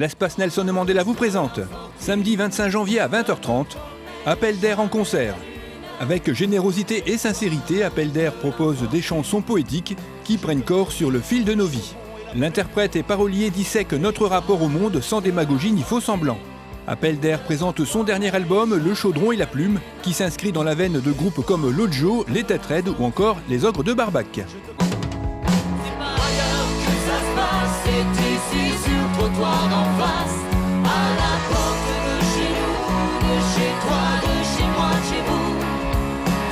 l'espace Nelson Mandela vous présente, samedi 25 janvier à 20h30, Appel d'air en concert. Avec générosité et sincérité, Appel d'air propose des chansons poétiques qui prennent corps sur le fil de nos vies. L'interprète et parolier dissèque notre rapport au monde sans démagogie ni faux semblant. Appel d'air présente son dernier album, Le Chaudron et la Plume, qui s'inscrit dans la veine de groupes comme Lojo, Les Têtes Raides ou encore Les Ogres de Barbac. C'est ici sur le trottoir d'en face, à la porte de chez nous, de chez toi, de chez moi, de chez vous.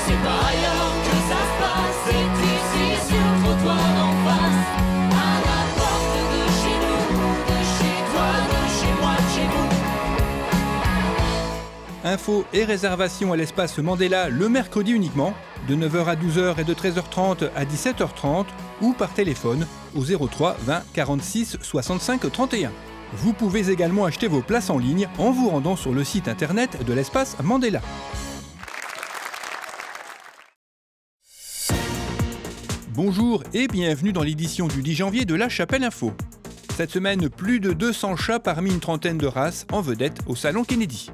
C'est pas ailleurs que ça se passe, c'est ici sur le trottoir d'en face, à la porte de chez nous, de chez toi, de chez moi, de chez vous. Infos et réservations à l'espace Mandela le mercredi uniquement, de 9h à 12h et de 13h30 à 17h30 ou par téléphone au 03 20 46 65 31. Vous pouvez également acheter vos places en ligne en vous rendant sur le site internet de l'espace Mandela. Bonjour et bienvenue dans l'édition du 10 janvier de La Chapelle Info. Cette semaine, plus de 200 chats parmi une trentaine de races en vedette au Salon Kennedy.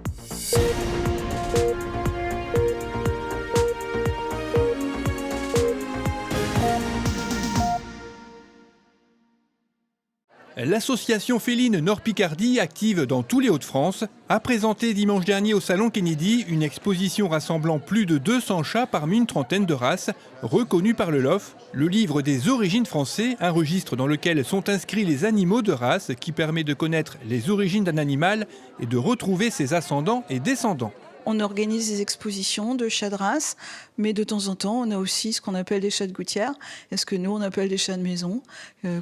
L'association féline Nord-Picardie, active dans tous les Hauts-de-France, a présenté dimanche dernier au Salon Kennedy une exposition rassemblant plus de 200 chats parmi une trentaine de races, reconnues par le LOF, le livre des origines français, un registre dans lequel sont inscrits les animaux de race qui permet de connaître les origines d'un animal et de retrouver ses ascendants et descendants. On organise des expositions de chats de race, mais de temps en temps, on a aussi ce qu'on appelle des chats de gouttière, et ce que nous, on appelle des chats de maison,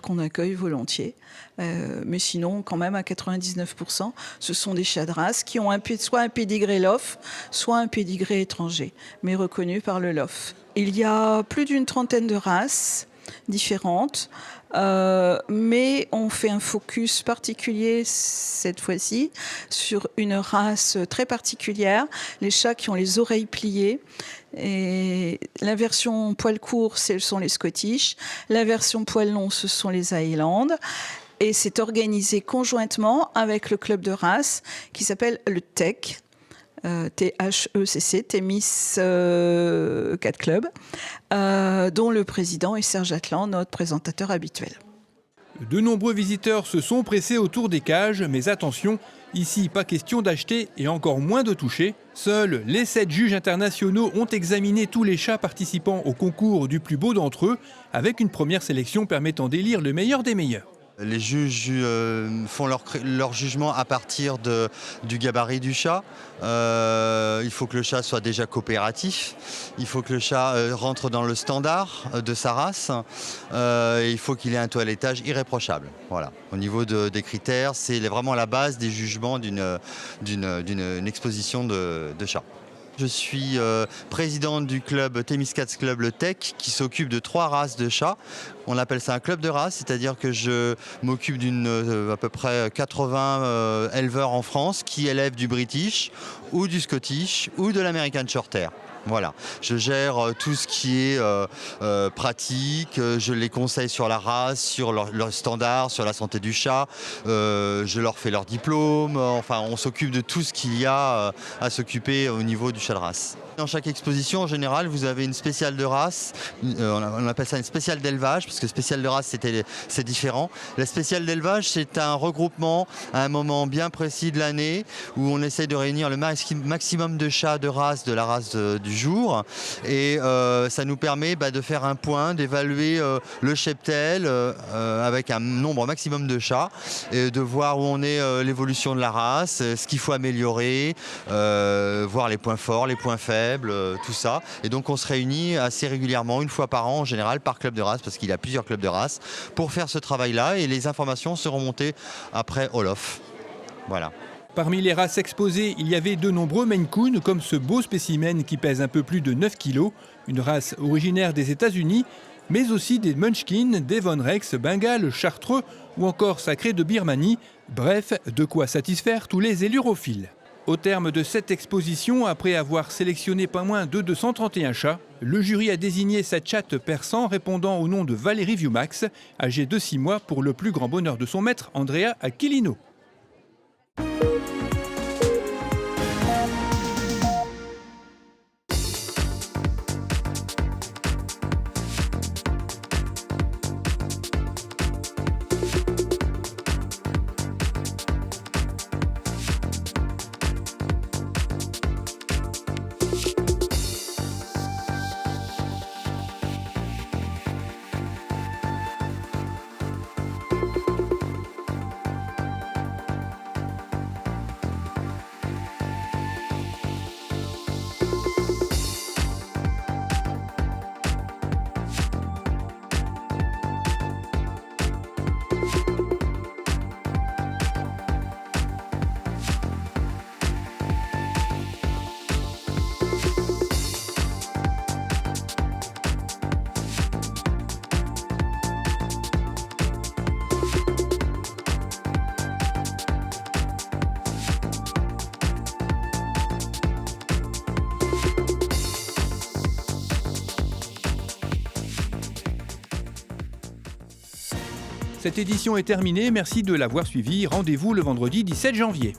qu'on accueille volontiers. Mais sinon, quand même, à 99%, ce sont des chats de race qui ont soit un pédigré LOF, soit un pédigré étranger, mais reconnu par le LOF. Il y a plus d'une trentaine de races différentes, mais on fait un focus particulier cette fois-ci sur une race très particulière, les chats qui ont les oreilles pliées. Et la version poil court, ce sont les Scottish, la version poil long, ce sont les Highland. Et c'est organisé conjointement avec le club de race qui s'appelle le TEC. THECC, Thémis Cat Club, dont le président est Serge Atlan, notre présentateur habituel. De nombreux visiteurs se sont pressés autour des cages, mais attention, ici pas question d'acheter et encore moins de toucher. Seuls les 7 juges internationaux ont examiné tous les chats participant au concours du plus beau d'entre eux, avec une première sélection permettant d'élire le meilleur des meilleurs. Les juges font leur jugement à partir du gabarit du chat. Il faut que le chat soit déjà coopératif. Il faut que le chat rentre dans le standard de sa race. Il faut qu'il ait un toilettage irréprochable. Voilà. Au niveau des critères, c'est vraiment la base des jugements d'une exposition de chats. Je suis président du club Thémis Cats Club, le TEC, qui s'occupe de 3 races de chats. On appelle ça un club de race, c'est-à-dire que je m'occupe à peu près 80 éleveurs en France qui élèvent du British ou du Scottish ou de l'American Shorthair. Voilà, je gère tout ce qui est pratique, je les conseille sur la race, sur leur standard, sur la santé du chat, je leur fais leur diplôme, enfin on s'occupe de tout ce qu'il y a à s'occuper au niveau du chat de race. Dans chaque exposition, en général, vous avez une spéciale de race, on appelle ça une spéciale d'élevage, parce que spéciale de race, c'est différent. La spéciale d'élevage, c'est un regroupement à un moment bien précis de l'année, où on essaye de réunir le maximum de chats de race, de la race du jour, et ça nous permet de faire un point, d'évaluer le cheptel avec un nombre maximum de chats, et de voir où on est l'évolution de la race, ce qu'il faut améliorer, voir les points forts, les points faibles, tout ça. Et donc on se réunit assez régulièrement, une fois par an en général, par club de race, parce qu'il y a plusieurs clubs de race, pour faire ce travail-là, et les informations seront montées après Olof. Voilà. Parmi les races exposées, il y avait de nombreux Maine Coon, comme ce beau spécimen qui pèse un peu plus de 9 kg, une race originaire des États-Unis, mais aussi des Munchkin, Devon Rex, Bengale, Chartreux ou encore Sacré de Birmanie. Bref, de quoi satisfaire tous les élurophiles. Au terme de cette exposition, après avoir sélectionné pas moins de 231 chats, le jury a désigné 7 chattes persans répondant au nom de Valérie Viewmax, âgée de 6 mois pour le plus grand bonheur de son maître, Andrea Aquilino. Cette édition est terminée, merci de l'avoir suivie. Rendez-vous le vendredi 17 janvier.